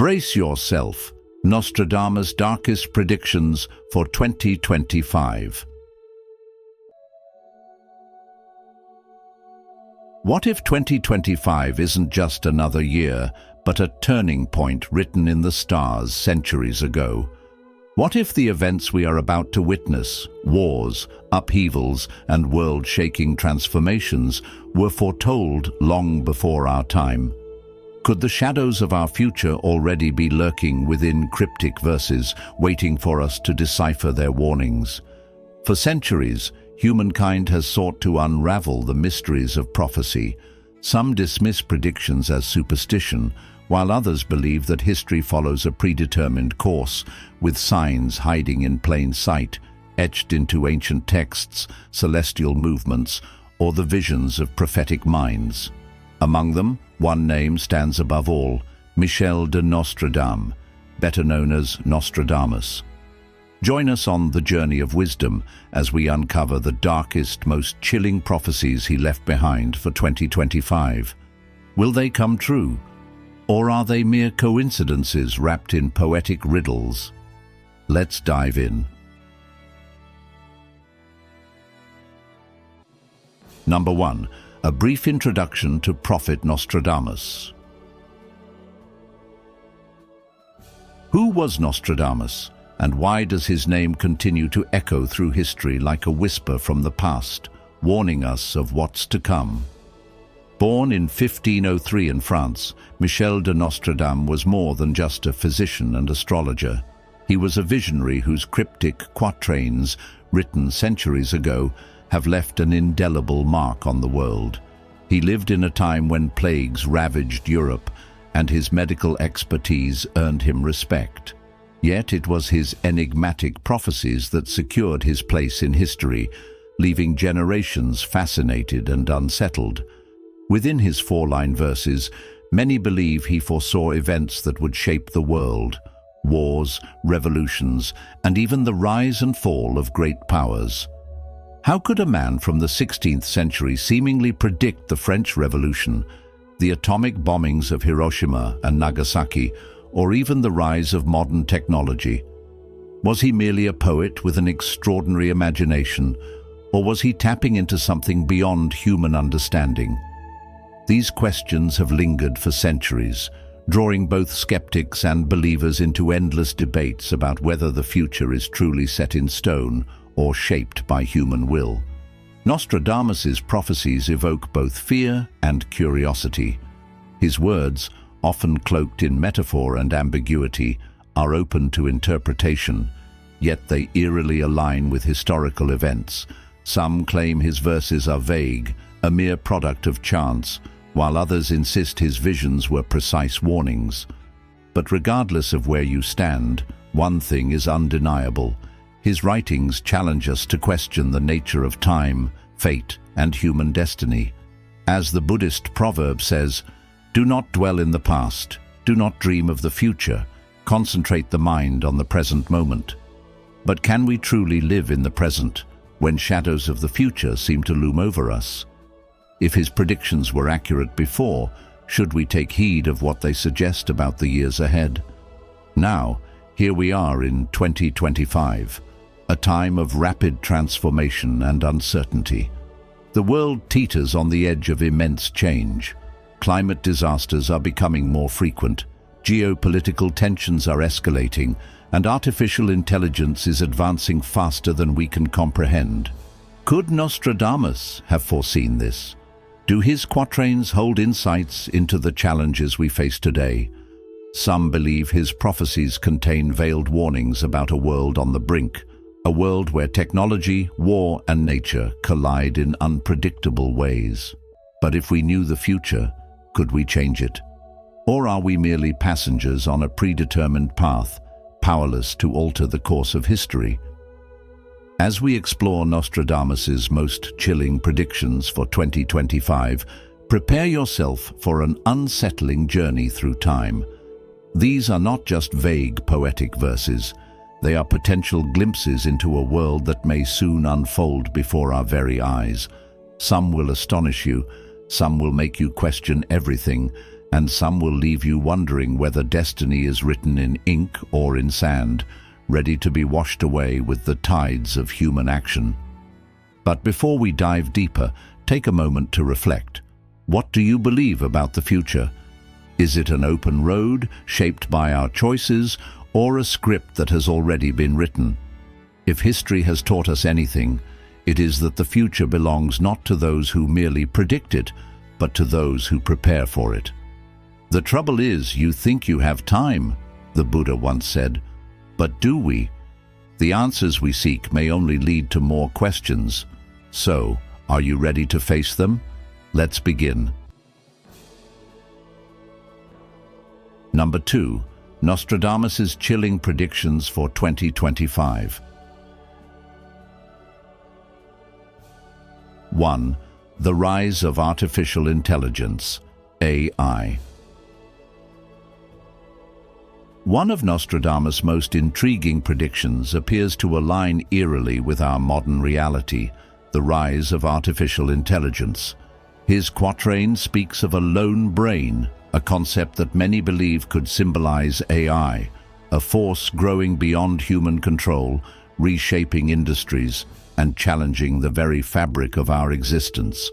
Brace yourself. Nostradamus' darkest predictions for 2025. What if 2025 isn't just another year, but a turning point written in the stars centuries ago? What if the events we are about to witness, wars, upheavals, and world-shaking transformations, were foretold long before our time? Could the shadows of our future already be lurking within cryptic verses, waiting for us to decipher their warnings? For centuries, humankind has sought to unravel the mysteries of prophecy. Some dismiss predictions as superstition, while others believe that history follows a predetermined course, with signs hiding in plain sight, etched into ancient texts, celestial movements, or the visions of prophetic minds. Among them, one name stands above all: Michel de Nostradamus, better known as Nostradamus. Join us on the journey of wisdom as we uncover the darkest, most chilling prophecies he left behind for 2025. Will they come true? Or are they mere coincidences wrapped in poetic riddles? Let's dive in. Number 1. A brief introduction to Prophet Nostradamus. Who was Nostradamus, and why does his name continue to echo through history like a whisper from the past, warning us of what's to come? Born in 1503 in France, Michel de Nostradamus was more than just a physician and astrologer. He was a visionary whose cryptic quatrains, written centuries ago, have left an indelible mark on the world. He lived in a time when plagues ravaged Europe, and his medical expertise earned him respect. Yet it was his enigmatic prophecies that secured his place in history, leaving generations fascinated and unsettled. Within his four-line verses, many believe he foresaw events that would shape the world: wars, revolutions, and even the rise and fall of great powers. How could a man from the 16th century seemingly predict the French Revolution, the atomic bombings of Hiroshima and Nagasaki, or even the rise of modern technology? Was he merely a poet with an extraordinary imagination, or was he tapping into something beyond human understanding? These questions have lingered for centuries, drawing both skeptics and believers into endless debates about whether the future is truly set in stone or shaped by human will. Nostradamus's prophecies evoke both fear and curiosity. His words, often cloaked in metaphor and ambiguity, are open to interpretation, yet they eerily align with historical events. Some claim his verses are vague, a mere product of chance, while others insist his visions were precise warnings. But regardless of where you stand, one thing is undeniable: his writings challenge us to question the nature of time, fate, and human destiny. As the Buddhist proverb says, "Do not dwell in the past, do not dream of the future, concentrate the mind on the present moment." But can we truly live in the present, when shadows of the future seem to loom over us? If his predictions were accurate before, should we take heed of what they suggest about the years ahead? Now, here we are in 2025, a time of rapid transformation and uncertainty. The world teeters on the edge of immense change. Climate disasters are becoming more frequent, geopolitical tensions are escalating, and artificial intelligence is advancing faster than we can comprehend. Could Nostradamus have foreseen this? Do his quatrains hold insights into the challenges we face today? Some believe his prophecies contain veiled warnings about a world on the brink, a world where technology, war, and nature collide in unpredictable ways. But if we knew the future, could we change it? Or are we merely passengers on a predetermined path, powerless to alter the course of history? As we explore Nostradamus's most chilling predictions for 2025, prepare yourself for an unsettling journey through time. These are not just vague poetic verses. They are potential glimpses into a world that may soon unfold before our very eyes. Some will astonish you, some will make you question everything, and some will leave you wondering whether destiny is written in ink or in sand, ready to be washed away with the tides of human action. But before we dive deeper, take a moment to reflect. What do you believe about the future? Is it an open road, shaped by our choices, or a script that has already been written? If history has taught us anything, it is that the future belongs not to those who merely predict it, but to those who prepare for it. The trouble is, you think you have time, the Buddha once said. But do we? The answers we seek may only lead to more questions. So, are you ready to face them? Let's begin. Number 2. Nostradamus' chilling predictions for 2025. 1. The rise of artificial intelligence, AI. One of Nostradamus' most intriguing predictions appears to align eerily with our modern reality, the rise of artificial intelligence. His quatrain speaks of a lone brain, a concept that many believe could symbolize AI, a force growing beyond human control, reshaping industries, and challenging the very fabric of our existence.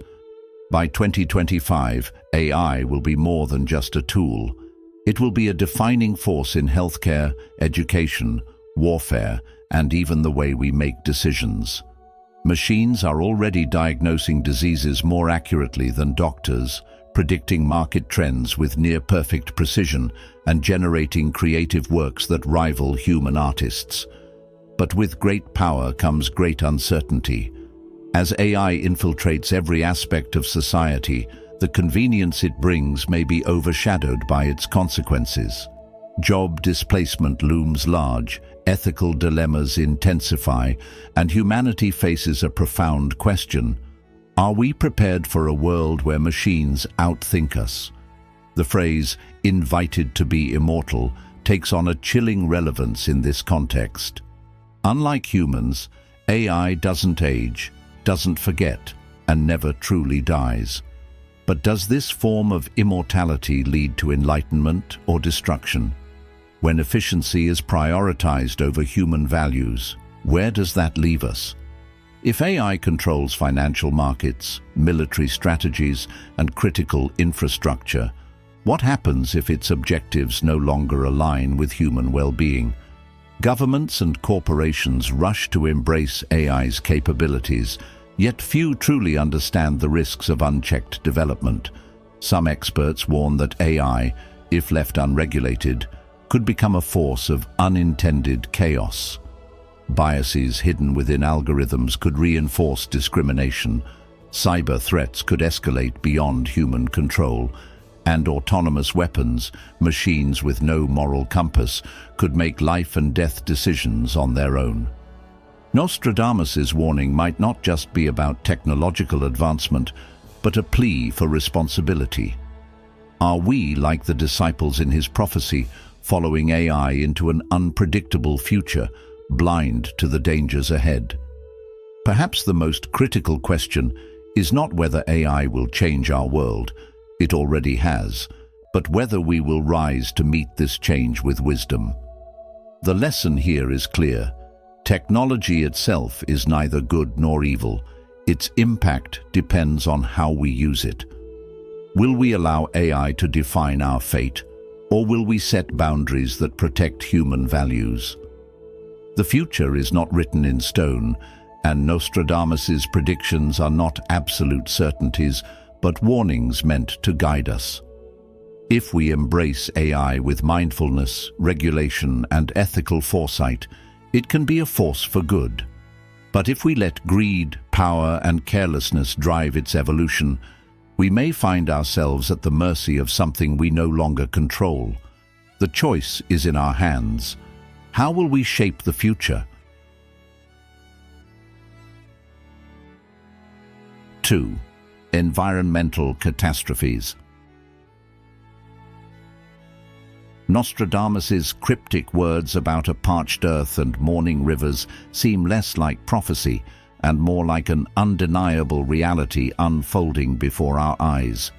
By 2025, AI will be more than just a tool. It will be a defining force in healthcare, education, warfare, and even the way we make decisions. Machines are already diagnosing diseases more accurately than doctors, predicting market trends with near-perfect precision, and generating creative works that rival human artists. But with great power comes great uncertainty. As AI infiltrates every aspect of society, the convenience it brings may be overshadowed by its consequences. Job displacement looms large, ethical dilemmas intensify, and humanity faces a profound question. Are we prepared for a world where machines outthink us? The phrase, "invited to be immortal," takes on a chilling relevance in this context. Unlike humans, AI doesn't age, doesn't forget, and never truly dies. But does this form of immortality lead to enlightenment or destruction? When efficiency is prioritized over human values, where does that leave us? If AI controls financial markets, military strategies, and critical infrastructure, what happens if its objectives no longer align with human well-being? Governments and corporations rush to embrace AI's capabilities, yet few truly understand the risks of unchecked development. Some experts warn that AI, if left unregulated, could become a force of unintended chaos. Biases hidden within algorithms could reinforce discrimination, cyber threats could escalate beyond human control, and autonomous weapons, machines with no moral compass, could make life and death decisions on their own. Nostradamus' warning might not just be about technological advancement, but a plea for responsibility. Are we, like the disciples in his prophecy, following AI into an unpredictable future, blind to the dangers ahead? Perhaps the most critical question is not whether AI will change our world, it already has, but whether we will rise to meet this change with wisdom. The lesson here is clear. Technology itself is neither good nor evil. Its impact depends on how we use it. Will we allow AI to define our fate, or will we set boundaries that protect human values? The future is not written in stone, and Nostradamus' predictions are not absolute certainties, but warnings meant to guide us. If we embrace AI with mindfulness, regulation, and ethical foresight, it can be a force for good. But if we let greed, power, and carelessness drive its evolution, we may find ourselves at the mercy of something we no longer control. The choice is in our hands. How will we shape the future? 2. Environmental catastrophes. Nostradamus' cryptic words about a parched earth and mourning rivers seem less like prophecy and more like an undeniable reality unfolding before our eyes.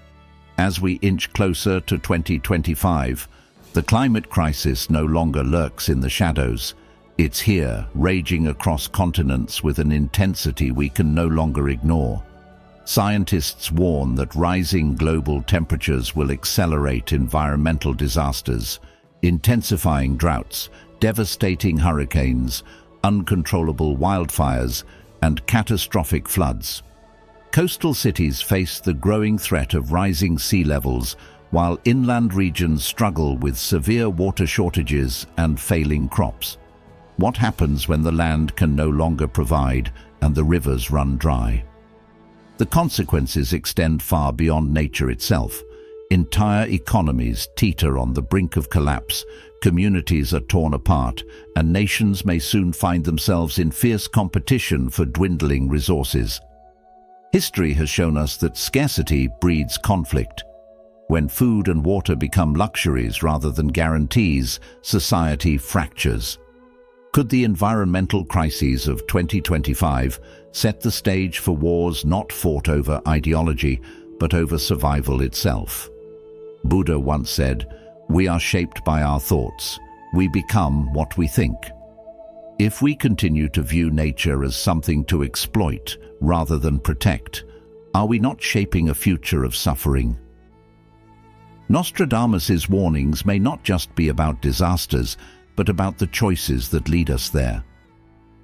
As we inch closer to 2025, the climate crisis no longer lurks in the shadows. It's here, raging across continents with an intensity we can no longer ignore. Scientists warn that rising global temperatures will accelerate environmental disasters, intensifying droughts, devastating hurricanes, uncontrollable wildfires, and catastrophic floods. Coastal cities face the growing threat of rising sea levels, while inland regions struggle with severe water shortages and failing crops. What happens when the land can no longer provide and the rivers run dry? The consequences extend far beyond nature itself. Entire economies teeter on the brink of collapse, communities are torn apart, and nations may soon find themselves in fierce competition for dwindling resources. History has shown us that scarcity breeds conflict. When food and water become luxuries rather than guarantees, society fractures. Could the environmental crises of 2025 set the stage for wars not fought over ideology, but over survival itself? Buddha once said, "We are shaped by our thoughts. We become what we think." If we continue to view nature as something to exploit rather than protect, are we not shaping a future of suffering? Nostradamus's warnings may not just be about disasters, but about the choices that lead us there.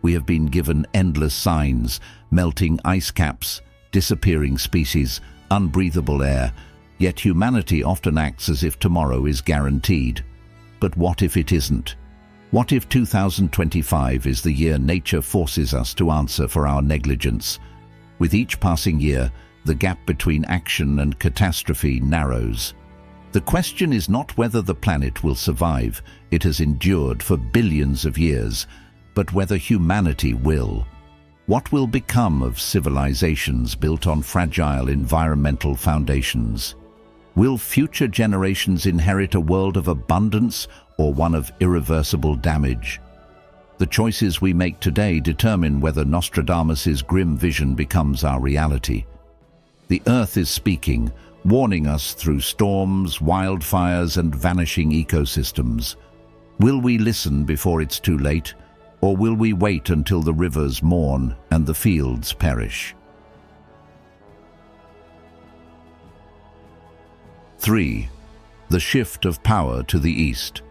We have been given endless signs: melting ice caps, disappearing species, unbreathable air, yet humanity often acts as if tomorrow is guaranteed. But what if it isn't? What if 2025 is the year nature forces us to answer for our negligence? With each passing year, the gap between action and catastrophe narrows. The question is not whether the planet will survive, it has endured for billions of years, but whether humanity will. What will become of civilizations built on fragile environmental foundations? Will future generations inherit a world of abundance or one of irreversible damage? The choices we make today determine whether Nostradamus's grim vision becomes our reality. The Earth is speaking, warning us through storms, wildfires, and vanishing ecosystems. Will we listen before it's too late, or will we wait until the rivers mourn and the fields perish? 3. The shift of power to the East.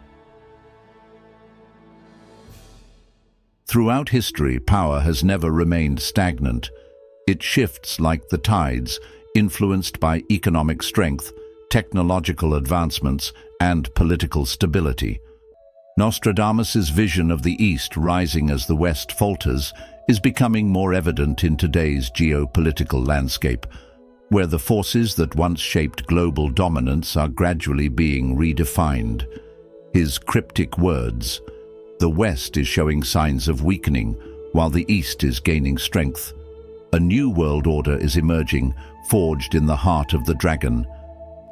Throughout history, power has never remained stagnant. It shifts like the tides, influenced by economic strength, technological advancements, and political stability. Nostradamus's vision of the East rising as the West falters is becoming more evident in today's geopolitical landscape, where the forces that once shaped global dominance are gradually being redefined. His cryptic words, "The West is showing signs of weakening, while the East is gaining strength. A new world order is emerging, forged in the heart of the dragon,"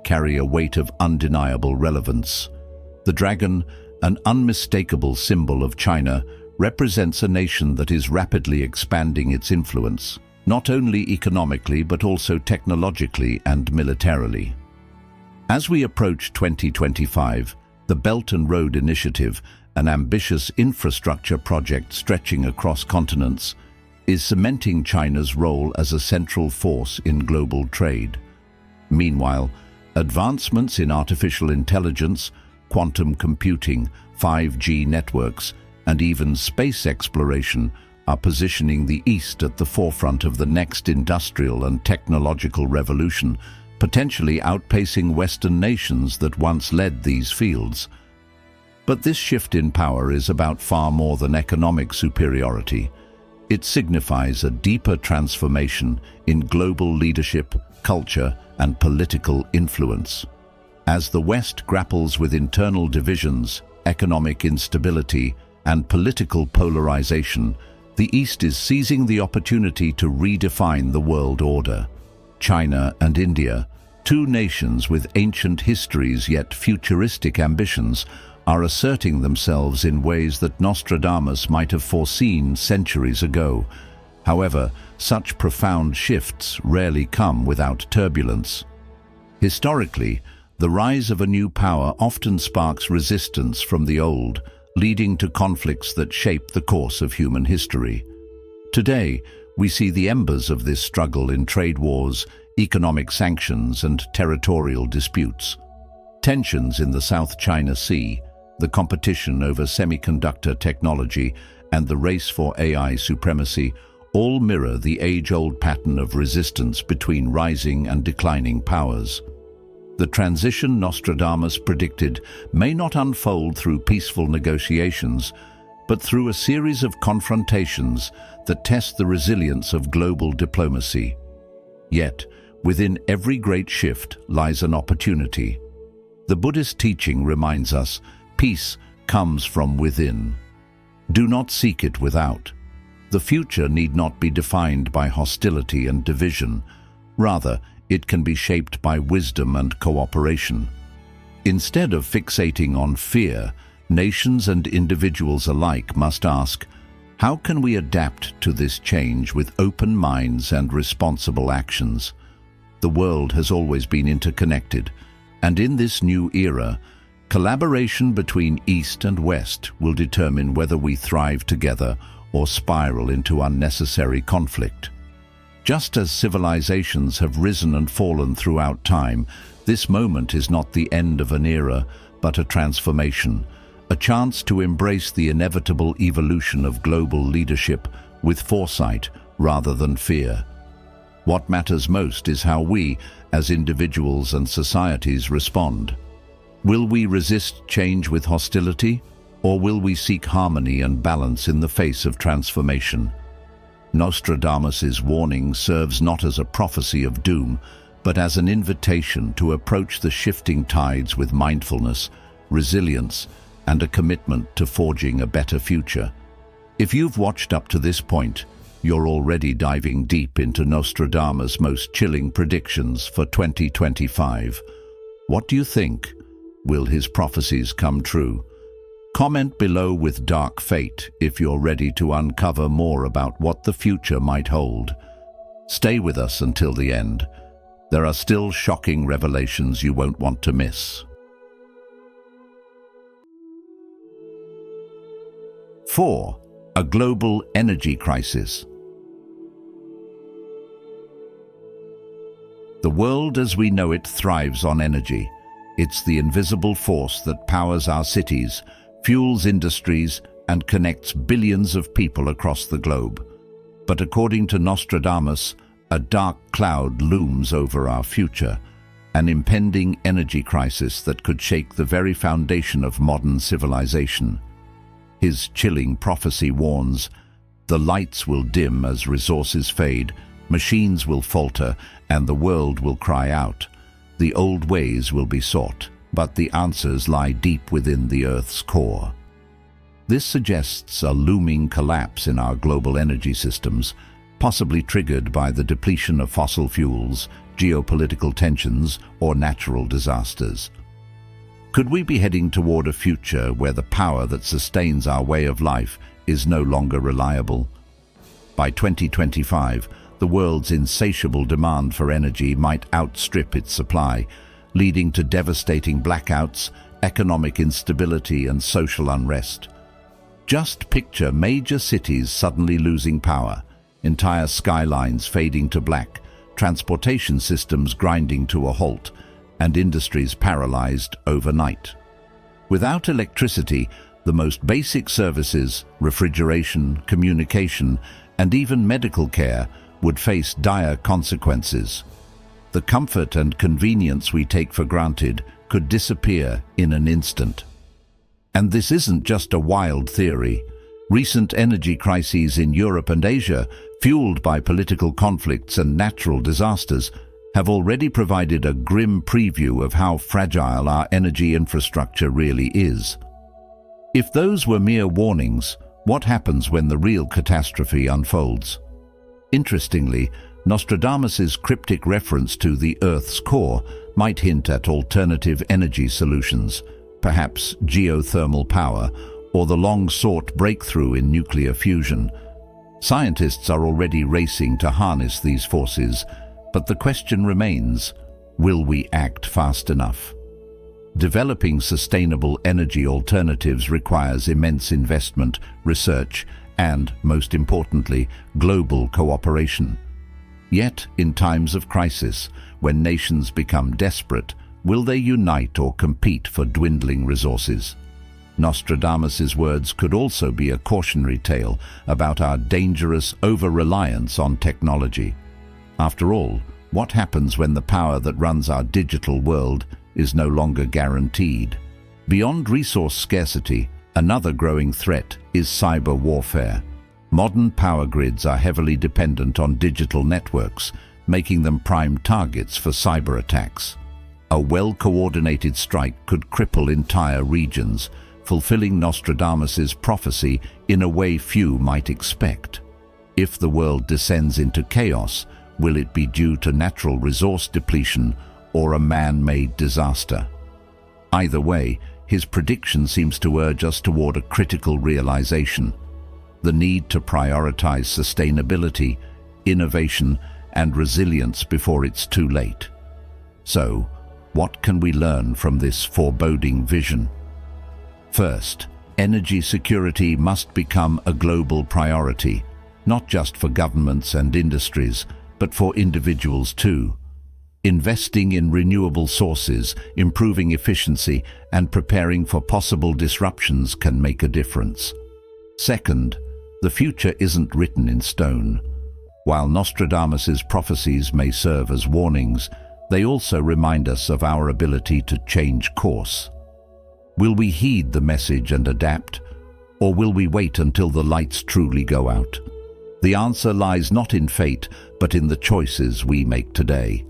carry a weight of undeniable relevance. The dragon, an unmistakable symbol of China, represents a nation that is rapidly expanding its influence, not only economically but also technologically and militarily. As we approach 2025, the Belt and Road Initiative, an ambitious infrastructure project stretching across continents, is cementing China's role as a central force in global trade. Meanwhile, advancements in artificial intelligence, quantum computing, 5G networks, and even space exploration are positioning the East at the forefront of the next industrial and technological revolution, potentially outpacing Western nations that once led these fields. But this shift in power is about far more than economic superiority. It signifies a deeper transformation in global leadership, culture, and political influence. As the West grapples with internal divisions, economic instability, and political polarization, the East is seizing the opportunity to redefine the world order. China and India, two nations with ancient histories yet futuristic ambitions, are asserting themselves in ways that Nostradamus might have foreseen centuries ago. However, such profound shifts rarely come without turbulence. Historically, the rise of a new power often sparks resistance from the old, leading to conflicts that shape the course of human history. Today, we see the embers of this struggle in trade wars, economic sanctions, and territorial disputes. Tensions in the South China Sea, the competition over semiconductor technology, and the race for AI supremacy all mirror the age-old pattern of resistance between rising and declining powers. The transition Nostradamus predicted may not unfold through peaceful negotiations, but through a series of confrontations that test the resilience of global diplomacy. Yet, within every great shift lies an opportunity. The Buddhist teaching reminds us, peace comes from within. Do not seek it without. The future need not be defined by hostility and division. Rather, it can be shaped by wisdom and cooperation. Instead of fixating on fear, nations and individuals alike must ask, how can we adapt to this change with open minds and responsible actions? The world has always been interconnected, and in this new era, collaboration between East and West will determine whether we thrive together or spiral into unnecessary conflict. Just as civilizations have risen and fallen throughout time, this moment is not the end of an era, but a transformation, a chance to embrace the inevitable evolution of global leadership with foresight rather than fear. What matters most is how we, as individuals and societies, respond. Will we resist change with hostility, or will we seek harmony and balance in the face of transformation? Nostradamus's warning serves not as a prophecy of doom, but as an invitation to approach the shifting tides with mindfulness, resilience, and a commitment to forging a better future. If you've watched up to this point, you're already diving deep into Nostradamus' most chilling predictions for 2025. What do you think? Will his prophecies come true? Comment below with dark fate if you're ready to uncover more about what the future might hold. Stay with us until the end. There are still shocking revelations you won't want to miss. 4. A global energy crisis. The world as we know it thrives on energy. It's the invisible force that powers our cities, fuels industries, and connects billions of people across the globe. But according to Nostradamus, a dark cloud looms over our future, an impending energy crisis that could shake the very foundation of modern civilization. His chilling prophecy warns, the lights will dim as resources fade, machines will falter, and the world will cry out. The old ways will be sought, but the answers lie deep within the Earth's core. This suggests a looming collapse in our global energy systems, possibly triggered by the depletion of fossil fuels, geopolitical tensions, or natural disasters. Could we be heading toward a future where the power that sustains our way of life is no longer reliable? By 2025, the world's insatiable demand for energy might outstrip its supply, leading to devastating blackouts, economic instability, and social unrest. Just picture major cities suddenly losing power, entire skylines fading to black, transportation systems grinding to a halt, and industries paralyzed overnight. Without electricity, the most basic services, refrigeration, communication, and even medical care would face dire consequences. The comfort and convenience we take for granted could disappear in an instant. And this isn't just a wild theory. Recent energy crises in Europe and Asia, fueled by political conflicts and natural disasters, have already provided a grim preview of how fragile our energy infrastructure really is. If those were mere warnings, what happens when the real catastrophe unfolds? Interestingly, Nostradamus's cryptic reference to the Earth's core might hint at alternative energy solutions, perhaps geothermal power, or the long-sought breakthrough in nuclear fusion. Scientists are already racing to harness these forces, but the question remains, Will we act fast enough? Developing sustainable energy alternatives requires immense investment, research, and, most importantly, global cooperation. Yet, in times of crisis, when nations become desperate, will they unite or compete for dwindling resources? Nostradamus's words could also be a cautionary tale about our dangerous over-reliance on technology. After all, what happens when the power that runs our digital world is no longer guaranteed? Beyond resource scarcity, another growing threat is cyber warfare. Modern power grids are heavily dependent on digital networks, making them prime targets for cyber attacks. A well-coordinated strike could cripple entire regions, fulfilling Nostradamus's prophecy in a way few might expect. If the world descends into chaos, will it be due to natural resource depletion or a man-made disaster? Either way, his prediction seems to urge us toward a critical realization: the need to prioritize sustainability, innovation, and resilience before it's too late. So, what can we learn from this foreboding vision? First, energy security must become a global priority, not just for governments and industries, but for individuals too. Investing in renewable sources, improving efficiency, and preparing for possible disruptions can make a difference. Second, the future isn't written in stone. While Nostradamus's prophecies may serve as warnings, they also remind us of our ability to change course. Will we heed the message and adapt, or will we wait until the lights truly go out? The answer lies not in fate, but in the choices we make today.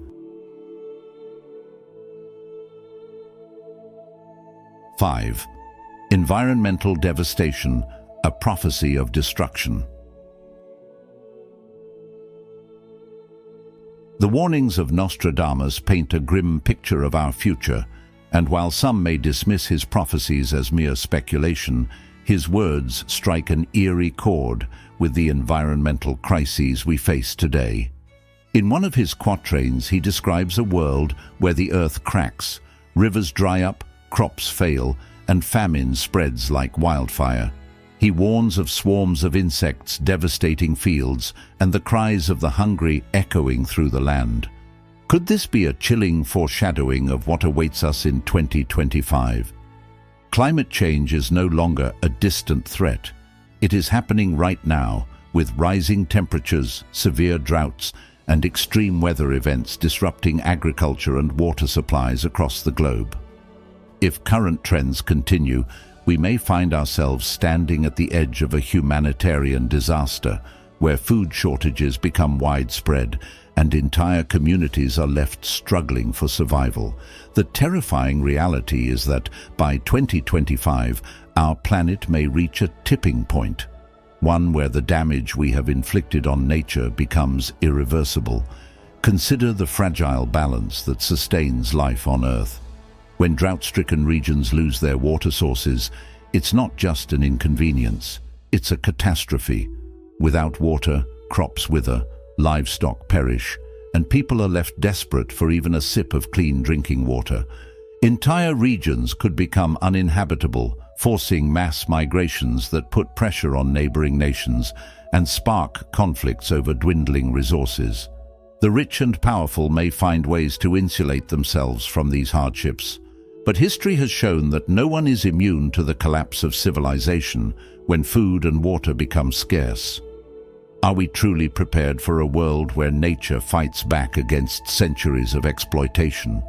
5. Environmental devastation, a prophecy of destruction. The warnings of Nostradamus paint a grim picture of our future, and while some may dismiss his prophecies as mere speculation, his words strike an eerie chord with the environmental crises we face today. In one of his quatrains, he describes a world where the earth cracks, rivers dry up, crops fail, and famine spreads like wildfire. He warns of swarms of insects devastating fields and the cries of the hungry echoing through the land. Could this be a chilling foreshadowing of what awaits us in 2025? Climate change is no longer a distant threat. It is happening right now, with rising temperatures, severe droughts, and extreme weather events disrupting agriculture and water supplies across the globe. If current trends continue, we may find ourselves standing at the edge of a humanitarian disaster, where food shortages become widespread and entire communities are left struggling for survival. The terrifying reality is that by 2025, our planet may reach a tipping point, one where the damage we have inflicted on nature becomes irreversible. Consider the fragile balance that sustains life on Earth. When drought-stricken regions lose their water sources, it's not just an inconvenience, it's a catastrophe. Without water, crops wither, livestock perish, and people are left desperate for even a sip of clean drinking water. Entire regions could become uninhabitable, forcing mass migrations that put pressure on neighboring nations and spark conflicts over dwindling resources. The rich and powerful may find ways to insulate themselves from these hardships. But history has shown that no one is immune to the collapse of civilization when food and water become scarce. Are we truly prepared for a world where nature fights back against centuries of exploitation?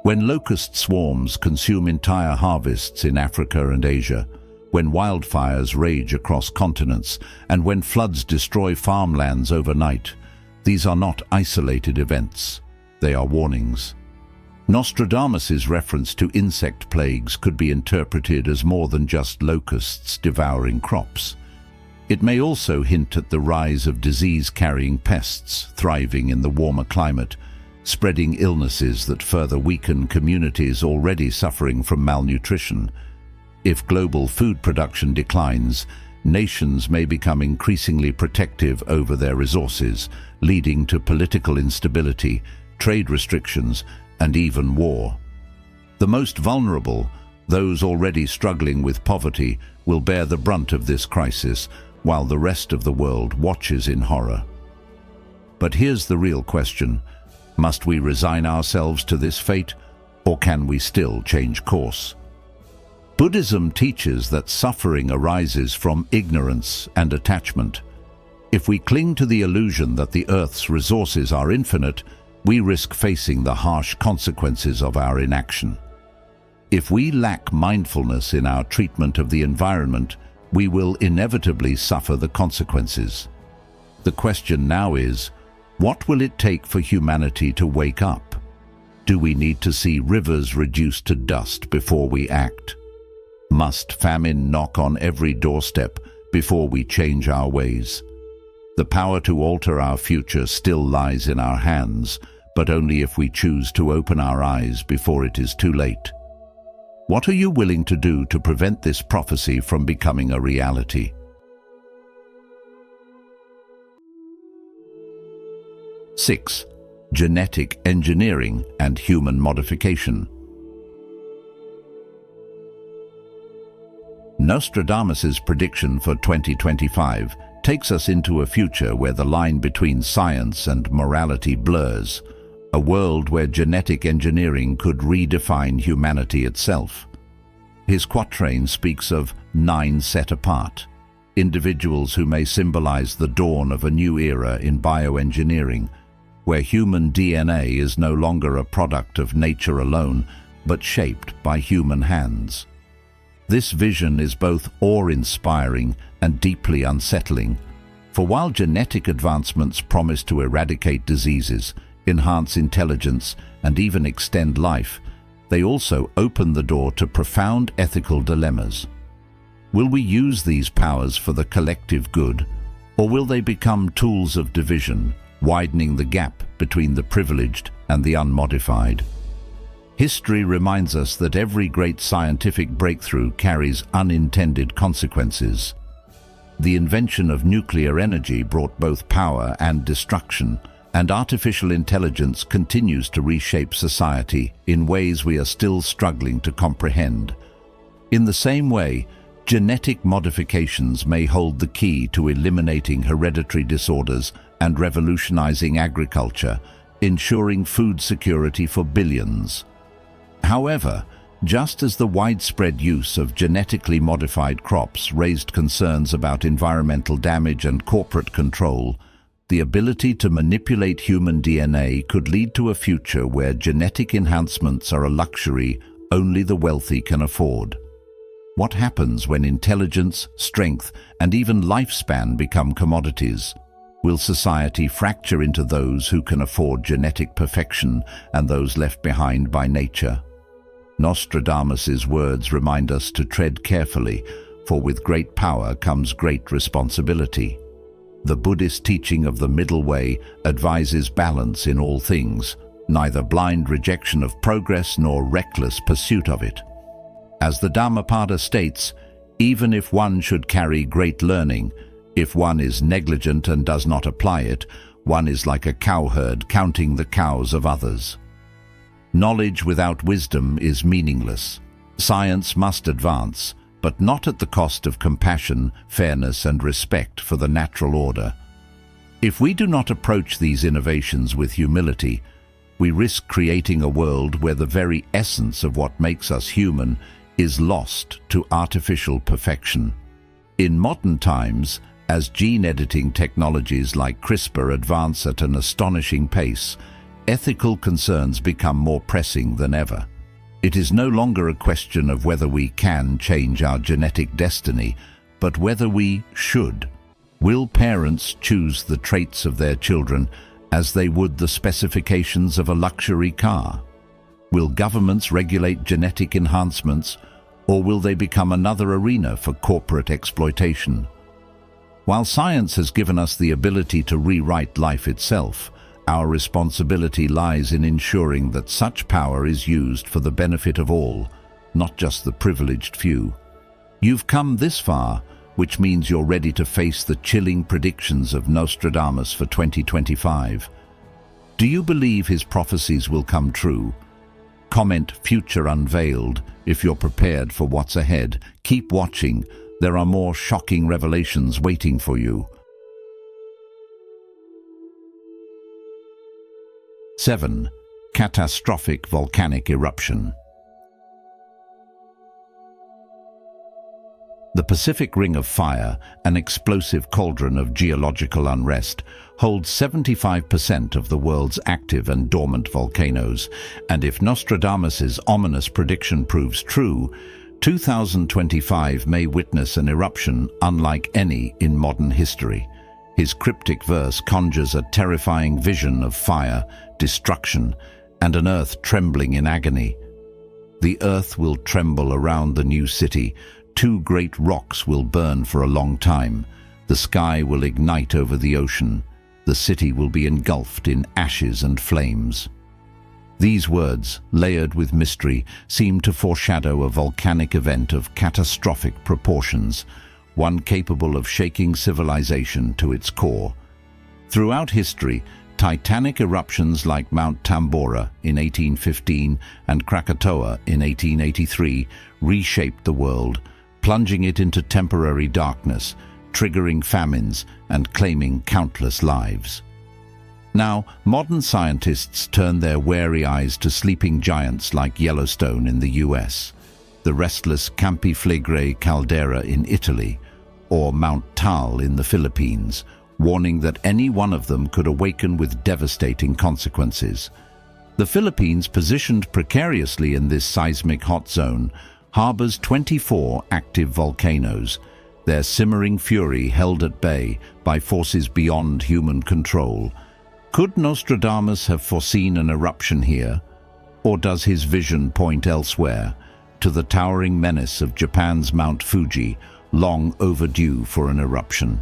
When locust swarms consume entire harvests in Africa and Asia, when wildfires rage across continents, and when floods destroy farmlands overnight, these are not isolated events. They are warnings. Nostradamus's reference to insect plagues could be interpreted as more than just locusts devouring crops. It may also hint at the rise of disease-carrying pests thriving in the warmer climate, spreading illnesses that further weaken communities already suffering from malnutrition. If global food production declines, nations may become increasingly protective over their resources, leading to political instability trade restrictions, and even war. The most vulnerable, those already struggling with poverty, will bear the brunt of this crisis, while the rest of the world watches in horror. But here's the real question. Must we resign ourselves to this fate, or can we still change course? Buddhism teaches that suffering arises from ignorance and attachment. If we cling to the illusion that the Earth's resources are infinite, we risk facing the harsh consequences of our inaction. If we lack mindfulness in our treatment of the environment, we will inevitably suffer the consequences. The question now is, what will it take for humanity to wake up? Do we need to see rivers reduced to dust before we act? Must famine knock on every doorstep before we change our ways? The power to alter our future still lies in our hands, but only if we choose to open our eyes before it is too late. What are you willing to do to prevent this prophecy from becoming a reality? Six, genetic engineering and human modification. Nostradamus's prediction for 2025 takes us into a future where the line between science and morality blurs, a world where genetic engineering could redefine humanity itself. His quatrain speaks of 9 set apart, individuals who may symbolize the dawn of a new era in bioengineering, where human DNA is no longer a product of nature alone, but shaped by human hands. This vision is both awe-inspiring and deeply unsettling, for while genetic advancements promise to eradicate diseases, enhance intelligence, and even extend life, they also open the door to profound ethical dilemmas. Will we use these powers for the collective good, or will they become tools of division, widening the gap between the privileged and the unmodified? History reminds us that every great scientific breakthrough carries unintended consequences. The invention of nuclear energy brought both power and destruction, and artificial intelligence continues to reshape society in ways we are still struggling to comprehend. In the same way, genetic modifications may hold the key to eliminating hereditary disorders and revolutionizing agriculture, ensuring food security for billions. However, just as the widespread use of genetically modified crops raised concerns about environmental damage and corporate control, the ability to manipulate human DNA could lead to a future where genetic enhancements are a luxury only the wealthy can afford. What happens when intelligence, strength, and even lifespan become commodities? Will society fracture into those who can afford genetic perfection and those left behind by nature? Nostradamus's words remind us to tread carefully, for with great power comes great responsibility. The Buddhist teaching of the middle way advises balance in all things, neither blind rejection of progress nor reckless pursuit of it. As the Dhammapada states, even if one should carry great learning, if one is negligent and does not apply it, one is like a cowherd counting the cows of others. Knowledge without wisdom is meaningless. Science must advance, but not at the cost of compassion, fairness, and respect for the natural order. If we do not approach these innovations with humility, we risk creating a world where the very essence of what makes us human is lost to artificial perfection. In modern times, as gene editing technologies like CRISPR advance at an astonishing pace, ethical concerns become more pressing than ever. It is no longer a question of whether we can change our genetic destiny, but whether we should. Will parents choose the traits of their children as they would the specifications of a luxury car? Will governments regulate genetic enhancements, or will they become another arena for corporate exploitation? While science has given us the ability to rewrite life itself, our responsibility lies in ensuring that such power is used for the benefit of all, not just the privileged few. You've come this far, which means you're ready to face the chilling predictions of Nostradamus for 2025. Do you believe his prophecies will come true? Comment "Future Unveiled" if you're prepared for what's ahead. Keep watching. There are more shocking revelations waiting for you. 7. Catastrophic volcanic eruption. The Pacific Ring of Fire, an explosive cauldron of geological unrest, holds 75% of the world's active and dormant volcanoes, and if Nostradamus' ominous prediction proves true, 2025 may witness an eruption unlike any in modern history. His cryptic verse conjures a terrifying vision of fire, destruction, and an earth trembling in agony. The earth will tremble around the new city. 2 great rocks will burn for a long time. The sky will ignite over the ocean. The city will be engulfed in ashes and flames. These words, layered with mystery, seem to foreshadow a volcanic event of catastrophic proportions, one capable of shaking civilization to its core. Throughout history, titanic eruptions like Mount Tambora in 1815 and Krakatoa in 1883 reshaped the world, plunging it into temporary darkness, triggering famines, and claiming countless lives. Now, modern scientists turn their wary eyes to sleeping giants like Yellowstone in the US, the restless Campi Flegrei caldera in Italy, or Mount Taal in the Philippines, warning that any one of them could awaken with devastating consequences. The Philippines, positioned precariously in this seismic hot zone, harbors 24 active volcanoes, their simmering fury held at bay by forces beyond human control. Could Nostradamus have foreseen an eruption here, or does his vision point elsewhere, to the towering menace of Japan's Mount Fuji, long overdue for an eruption?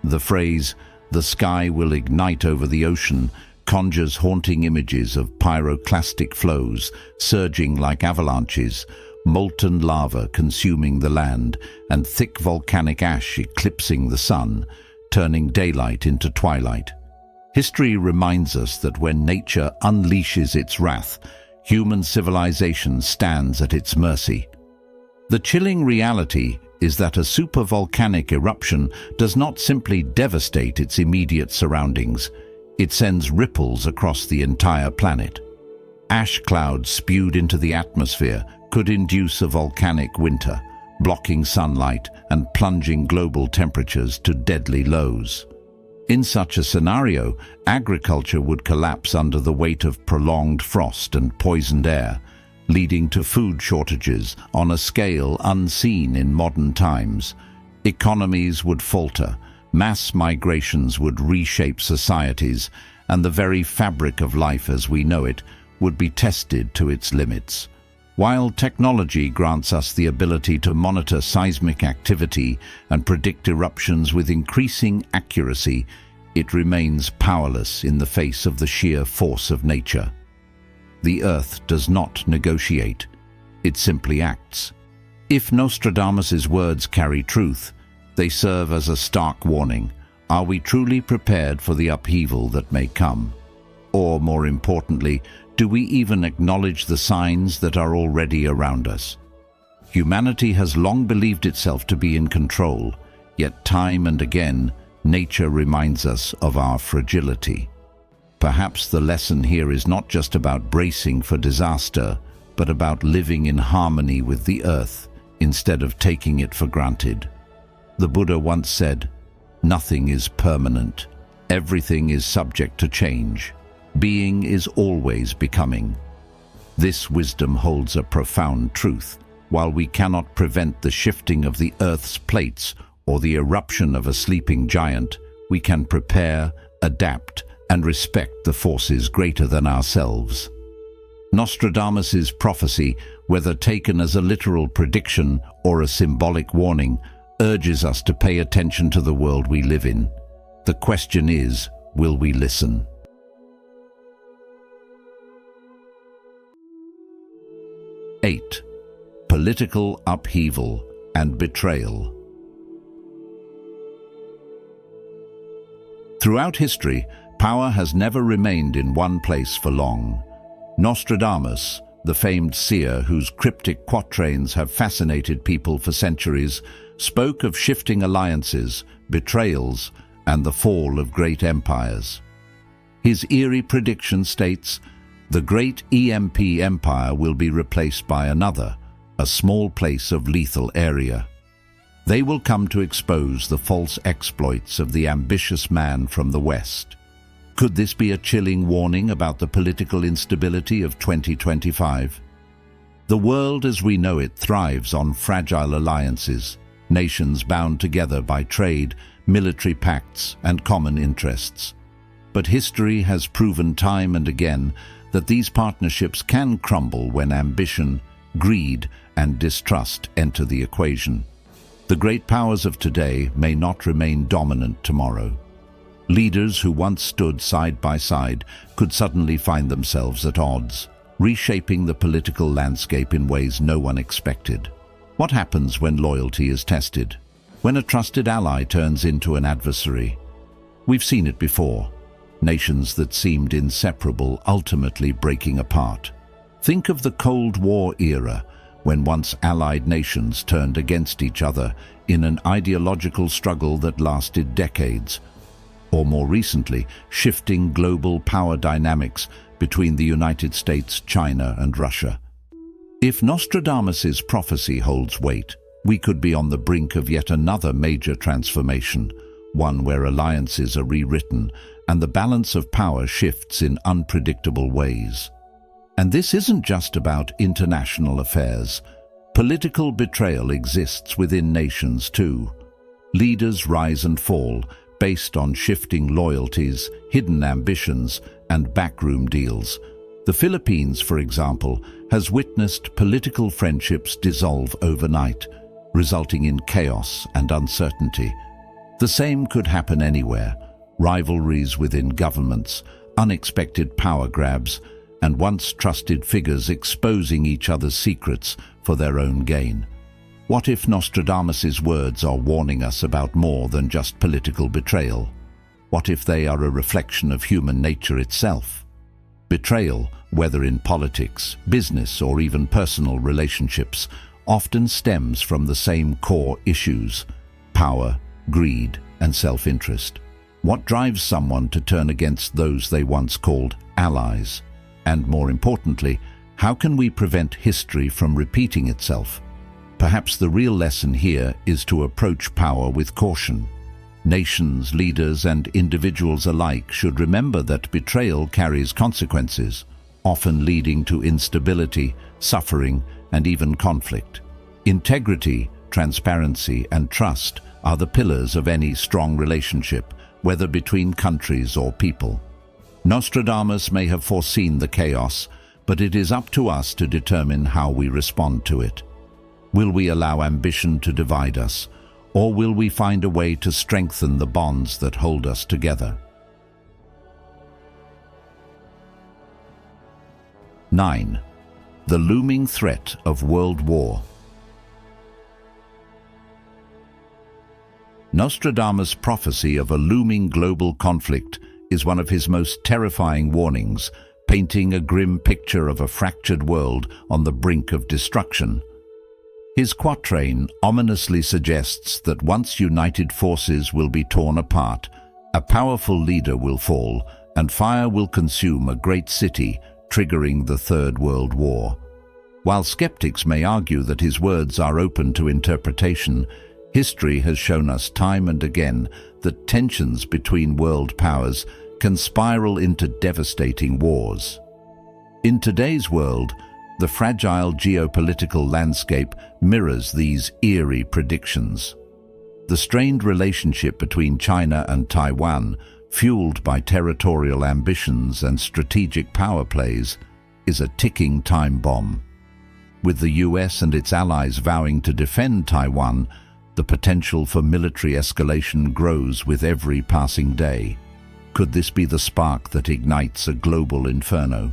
The phrase, "the sky will ignite over the ocean," conjures haunting images of pyroclastic flows surging like avalanches, molten lava consuming the land, and thick volcanic ash eclipsing the sun, turning daylight into twilight. History reminds us that when nature unleashes its wrath, human civilization stands at its mercy. The chilling reality is that a supervolcanic eruption does not simply devastate its immediate surroundings, it sends ripples across the entire planet. Ash clouds spewed into the atmosphere could induce a volcanic winter, blocking sunlight and plunging global temperatures to deadly lows. In such a scenario, agriculture would collapse under the weight of prolonged frost and poisoned air, leading to food shortages on a scale unseen in modern times. Economies would falter, mass migrations would reshape societies, and the very fabric of life as we know it would be tested to its limits. While technology grants us the ability to monitor seismic activity and predict eruptions with increasing accuracy, it remains powerless in the face of the sheer force of nature. The Earth does not negotiate, it simply acts. If Nostradamus' words carry truth, they serve as a stark warning. Are we truly prepared for the upheaval that may come? Or, more importantly, do we even acknowledge the signs that are already around us? Humanity has long believed itself to be in control, yet time and again, nature reminds us of our fragility. Perhaps the lesson here is not just about bracing for disaster, but about living in harmony with the earth instead of taking it for granted. The Buddha once said, "Nothing is permanent. Everything is subject to change. Being is always becoming." This wisdom holds a profound truth. While we cannot prevent the shifting of the Earth's plates or the eruption of a sleeping giant, we can prepare, adapt, and respect the forces greater than ourselves. Nostradamus' prophecy, whether taken as a literal prediction or a symbolic warning, urges us to pay attention to the world we live in. The question is, will we listen? 8. Political upheaval and betrayal. Throughout history, Power has never remained in one place for long. Nostradamus, the famed seer whose cryptic quatrains have fascinated people for centuries, spoke of shifting alliances, betrayals, and the fall of great empires. His eerie prediction states, "The great EMP empire will be replaced by another, a small place of lethal area. They will come to expose the false exploits of the ambitious man from the West." Could this be a chilling warning about the political instability of 2025? The world as we know it thrives on fragile alliances, nations bound together by trade, military pacts, and common interests. But history has proven time and again that these partnerships can crumble when ambition, greed, and distrust enter the equation. The great powers of today may not remain dominant tomorrow. Leaders who once stood side by side could suddenly find themselves at odds, reshaping the political landscape in ways no one expected. What happens when loyalty is tested? When a trusted ally turns into an adversary? We've seen it before. Nations that seemed inseparable ultimately breaking apart. Think of the Cold War era, when once allied nations turned against each other in an ideological struggle that lasted decades. Or more recently, shifting global power dynamics between the United States, China, and Russia. If Nostradamus's prophecy holds weight, we could be on the brink of yet another major transformation, one where alliances are rewritten and the balance of power shifts in unpredictable ways. And this isn't just about international affairs. Political betrayal exists within nations too. Leaders rise and fall, based on shifting loyalties, hidden ambitions, and backroom deals. The Philippines, for example, has witnessed political friendships dissolve overnight, resulting in chaos and uncertainty. The same could happen anywhere: rivalries within governments, unexpected power grabs, and once trusted figures exposing each other's secrets for their own gain. What if Nostradamus's words are warning us about more than just political betrayal? What if they are a reflection of human nature itself? Betrayal, whether in politics, business, or even personal relationships, often stems from the same core issues: power, greed, and self-interest. What drives someone to turn against those they once called allies? And more importantly, how can we prevent history from repeating itself? Perhaps the real lesson here is to approach power with caution. Nations, leaders, and individuals alike should remember that betrayal carries consequences, often leading to instability, suffering, and even conflict. Integrity, transparency, and trust are the pillars of any strong relationship, whether between countries or people. Nostradamus may have foreseen the chaos, but it is up to us to determine how we respond to it. Will we allow ambition to divide us, or will we find a way to strengthen the bonds that hold us together? 9. The looming threat of World War. Nostradamus' prophecy of a looming global conflict is one of his most terrifying warnings, painting a grim picture of a fractured world on the brink of destruction. His quatrain ominously suggests that once united forces will be torn apart, a powerful leader will fall, and fire will consume a great city, triggering the Third World War. While skeptics may argue that his words are open to interpretation, history has shown us time and again that tensions between world powers can spiral into devastating wars. In today's world, the fragile geopolitical landscape mirrors these eerie predictions. The strained relationship between China and Taiwan, fueled by territorial ambitions and strategic power plays, is a ticking time bomb. With the US and its allies vowing to defend Taiwan, the potential for military escalation grows with every passing day. Could this be the spark that ignites a global inferno?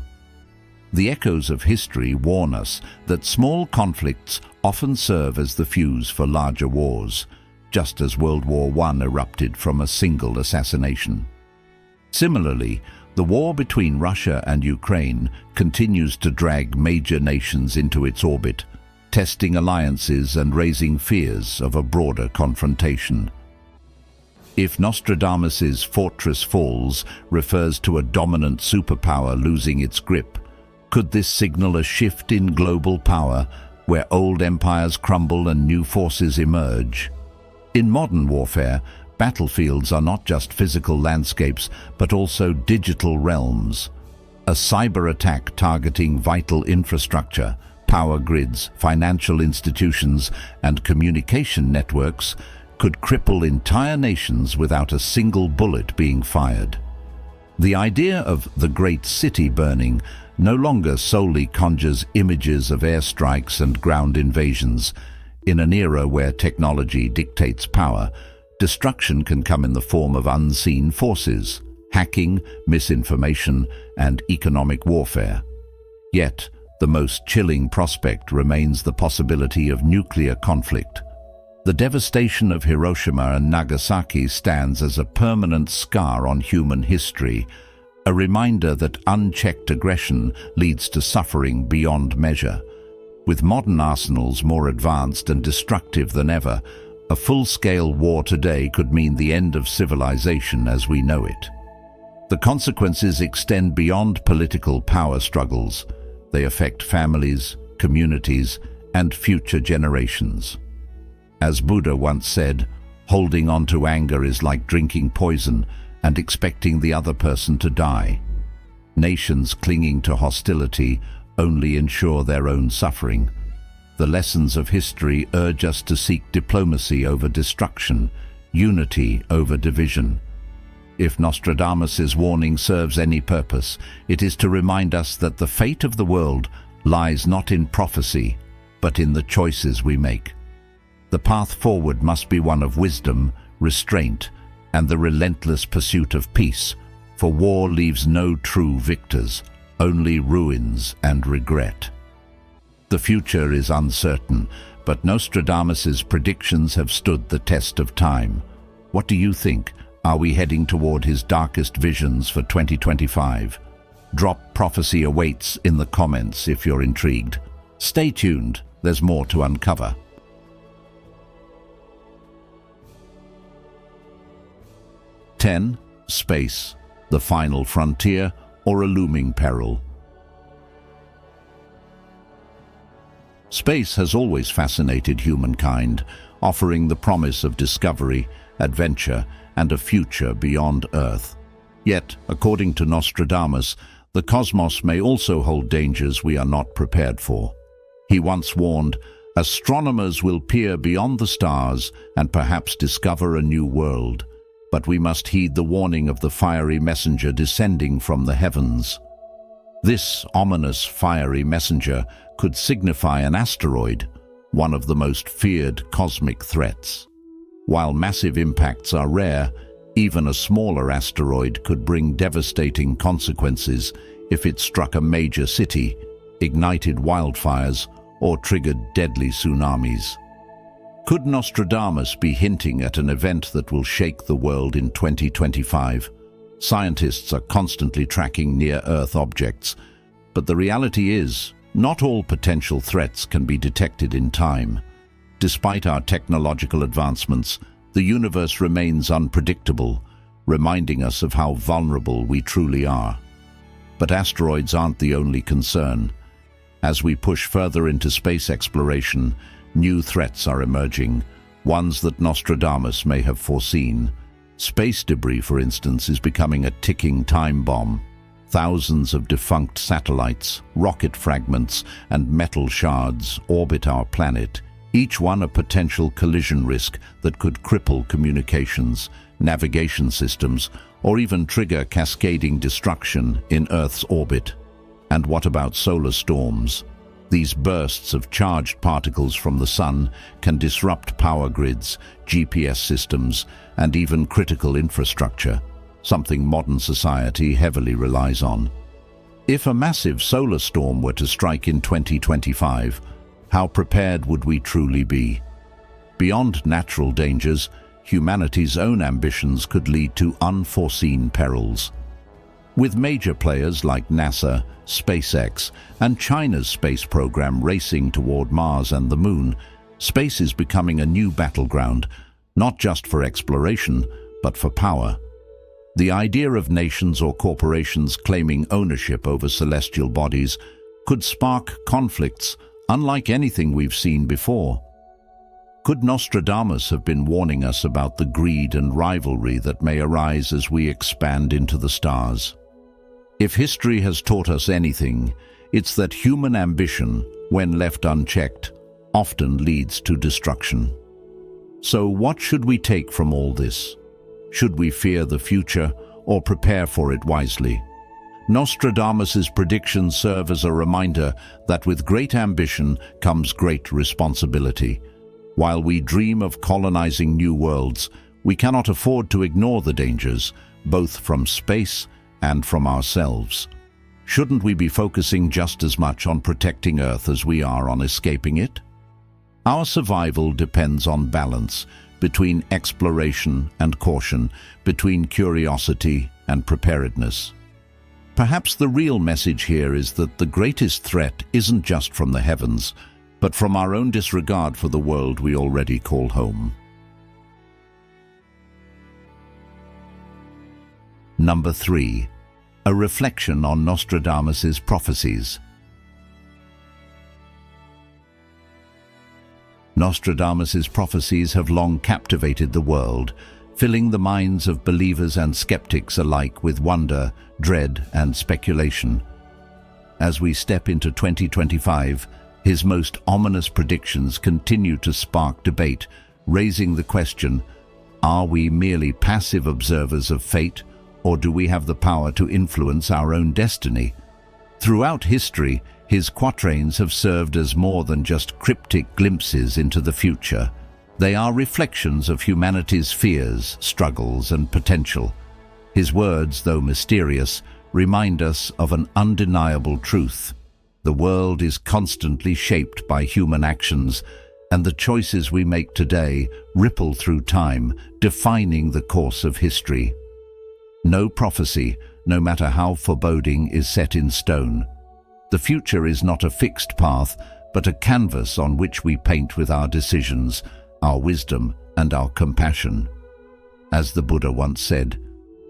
The echoes of history warn us that small conflicts often serve as the fuse for larger wars, just as World War I erupted from a single assassination. Similarly, the war between Russia and Ukraine continues to drag major nations into its orbit, testing alliances and raising fears of a broader confrontation. If Nostradamus's fortress falls refers to a dominant superpower losing its grip, could this signal a shift in global power where old empires crumble and new forces emerge? In modern warfare, battlefields are not just physical landscapes but also digital realms. A cyber attack targeting vital infrastructure, power grids, financial institutions, and communication networks could cripple entire nations without a single bullet being fired. The idea of the great city burning no longer solely conjures images of airstrikes and ground invasions. In an era where technology dictates power, destruction can come in the form of unseen forces, hacking, misinformation, and economic warfare. Yet, the most chilling prospect remains the possibility of nuclear conflict. The devastation of Hiroshima and Nagasaki stands as a permanent scar on human history, a reminder that unchecked aggression leads to suffering beyond measure. With modern arsenals more advanced and destructive than ever, a full-scale war today could mean the end of civilization as we know it. The consequences extend beyond political power struggles. They affect families, communities, and future generations. As Buddha once said, holding on to anger is like drinking poison and expecting the other person to die. Nations clinging to hostility only ensure their own suffering. The lessons of history urge us to seek diplomacy over destruction, unity over division. If Nostradamus's warning serves any purpose, it is to remind us that the fate of the world lies not in prophecy, but in the choices we make. The path forward must be one of wisdom, restraint, and the relentless pursuit of peace, for war leaves no true victors, only ruins and regret. The future is uncertain, but Nostradamus's predictions have stood the test of time. What do you think? Are we heading toward his darkest visions for 2025? Drop prophecy awaits in the comments if you're intrigued. Stay tuned, there's more to uncover. 10. Space, the final frontier, or a looming peril. Space has always fascinated humankind, offering the promise of discovery, adventure, and a future beyond Earth. Yet, according to Nostradamus, the cosmos may also hold dangers we are not prepared for. He once warned, "Astronomers will peer beyond the stars and perhaps discover a new world. But we must heed the warning of the fiery messenger descending from the heavens." This ominous fiery messenger could signify an asteroid, one of the most feared cosmic threats. While massive impacts are rare, even a smaller asteroid could bring devastating consequences if it struck a major city, ignited wildfires, or triggered deadly tsunamis. Could Nostradamus be hinting at an event that will shake the world in 2025? Scientists are constantly tracking near-Earth objects, but the reality is, not all potential threats can be detected in time. Despite our technological advancements, the universe remains unpredictable, reminding us of how vulnerable we truly are. But asteroids aren't the only concern. As we push further into space exploration, new threats are emerging, ones that Nostradamus may have foreseen. Space debris, for instance, is becoming a ticking time bomb. Thousands of defunct satellites, rocket fragments, and metal shards orbit our planet, each one a potential collision risk that could cripple communications, navigation systems, or even trigger cascading destruction in Earth's orbit. And what about solar storms? These bursts of charged particles from the sun can disrupt power grids, GPS systems, and even critical infrastructure, something modern society heavily relies on. If a massive solar storm were to strike in 2025, how prepared would we truly be? Beyond natural dangers, humanity's own ambitions could lead to unforeseen perils. With major players like NASA, SpaceX, and China's space program racing toward Mars and the Moon, space is becoming a new battleground, not just for exploration, but for power. The idea of nations or corporations claiming ownership over celestial bodies could spark conflicts unlike anything we've seen before. Could Nostradamus have been warning us about the greed and rivalry that may arise as we expand into the stars? If history has taught us anything, it's that human ambition, when left unchecked, often leads to destruction. So what should we take from all this? Should we fear the future or prepare for it wisely? Nostradamus's predictions serve as a reminder that with great ambition comes great responsibility. While we dream of colonizing new worlds, we cannot afford to ignore the dangers, both from space and from ourselves. Shouldn't we be focusing just as much on protecting Earth as we are on escaping it? Our survival depends on balance between exploration and caution, between curiosity and preparedness. Perhaps the real message here is that the greatest threat isn't just from the heavens, but from our own disregard for the world we already call home. Number 3. A reflection on Nostradamus's prophecies. Nostradamus's prophecies have long captivated the world, filling the minds of believers and skeptics alike with wonder, dread, and speculation. As we step into 2025, his most ominous predictions continue to spark debate, raising the question, are we merely passive observers of fate, or do we have the power to influence our own destiny? Throughout history, his quatrains have served as more than just cryptic glimpses into the future. They are reflections of humanity's fears, struggles, and potential. His words, though mysterious, remind us of an undeniable truth. The world is constantly shaped by human actions, and the choices we make today ripple through time, defining the course of history. No prophecy, no matter how foreboding, is set in stone. The future is not a fixed path, but a canvas on which we paint with our decisions, our wisdom, and our compassion. As the Buddha once said,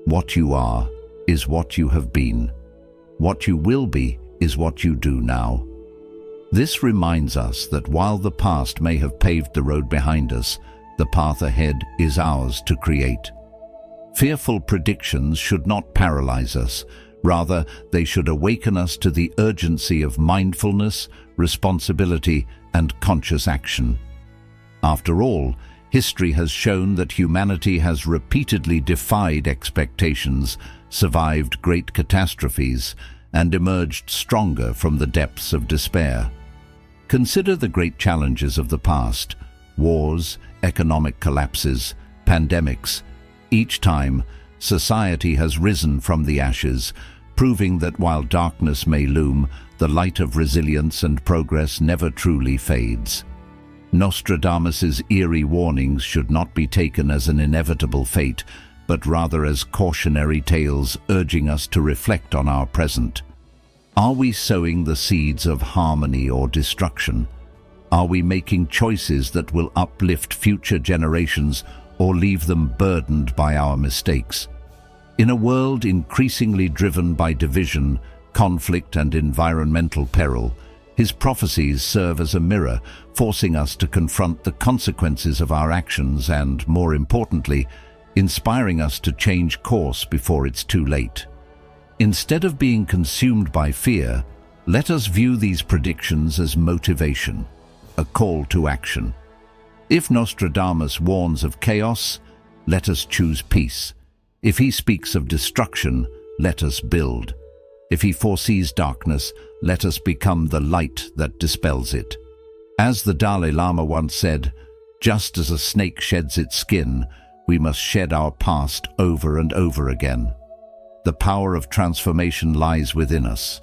"What you are is what you have been. What you will be is what you do now." This reminds us that while the past may have paved the road behind us, the path ahead is ours to create. Fearful predictions should not paralyze us. Rather, they should awaken us to the urgency of mindfulness, responsibility, and conscious action. After all, history has shown that humanity has repeatedly defied expectations, survived great catastrophes, and emerged stronger from the depths of despair. Consider the great challenges of the past: wars, economic collapses, pandemics. Each time, society has risen from the ashes, proving that while darkness may loom, the light of resilience and progress never truly fades. Nostradamus's eerie warnings should not be taken as an inevitable fate, but rather as cautionary tales urging us to reflect on our present. Are we sowing the seeds of harmony or destruction? Are we making choices that will uplift future generations or leave them burdened by our mistakes? In a world increasingly driven by division, conflict, and environmental peril, his prophecies serve as a mirror, forcing us to confront the consequences of our actions and, more importantly, inspiring us to change course before it's too late. Instead of being consumed by fear, let us view these predictions as motivation, a call to action. If Nostradamus warns of chaos, let us choose peace. If he speaks of destruction, let us build. If he foresees darkness, let us become the light that dispels it. As the Dalai Lama once said, just as a snake sheds its skin, we must shed our past over and over again. The power of transformation lies within us.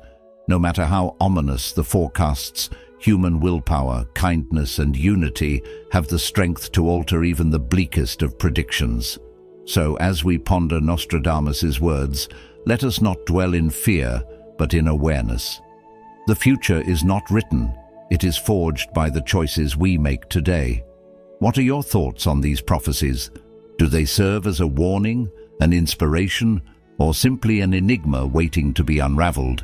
No matter how ominous the forecasts, human willpower, kindness, and unity have the strength to alter even the bleakest of predictions. So, as we ponder Nostradamus's words, let us not dwell in fear, but in awareness. The future is not written, it is forged by the choices we make today. What are your thoughts on these prophecies? Do they serve as a warning, an inspiration, or simply an enigma waiting to be unraveled?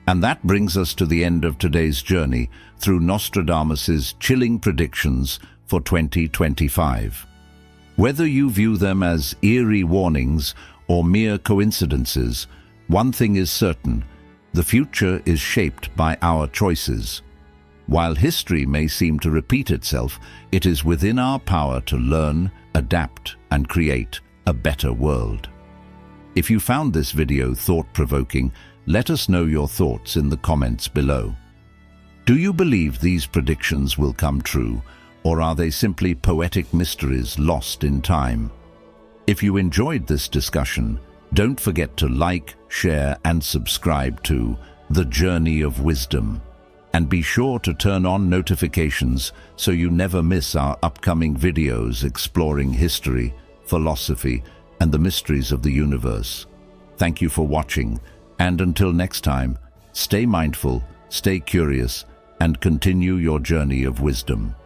And that brings us to the end of today's journey through Nostradamus's chilling predictions for 2025. Whether you view them as eerie warnings or mere coincidences, one thing is certain: the future is shaped by our choices. While history may seem to repeat itself, it is within our power to learn, adapt, and create a better world. If you found this video thought-provoking, let us know your thoughts in the comments below. Do you believe these predictions will come true, or are they simply poetic mysteries lost in time? If you enjoyed this discussion, don't forget to like, share, and subscribe to The Journey of Wisdom. And be sure to turn on notifications so you never miss our upcoming videos exploring history, philosophy, and the mysteries of the universe. Thank you for watching, and until next time, stay mindful, stay curious, and continue your journey of wisdom.